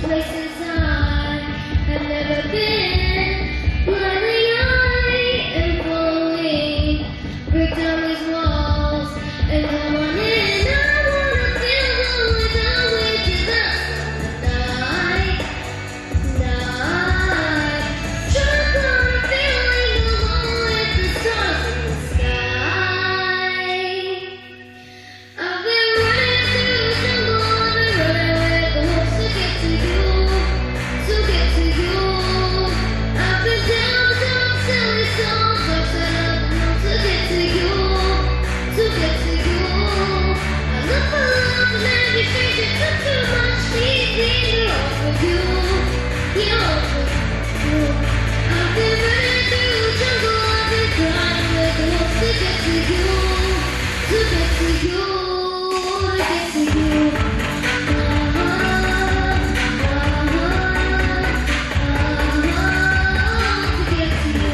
places I have never been. Blindly I am following, break down these walls and come on in. I wanna feel the way to the night. Drunk on feeling alone with the stars in the sky. I've been running through the jungle, I've been running with the wolves to get to you, to get to you. I've been down the dark, silly songs, dark side of the moon to get to you, to get to you. I look for love in every stranger, took too much easy to offer you, offer you. I've been running through the jungle, I've been crying with the wolves to get to you, to get to you, to get to you. To get to you.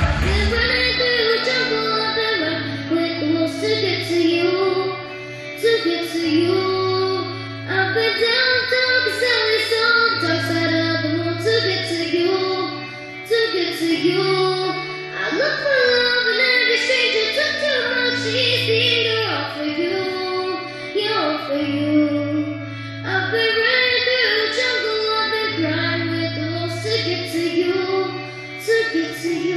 I've been running through the jungle, I've been running with the wolves to get to you, to get to you. I've been down the dark and silly soul, dark side of the moon to get to you, to get to you. I look for love in every stranger, took too much easy to offer you, offer you. I've been running through the jungle, I've been crying with the wolves to get to you, to get to you.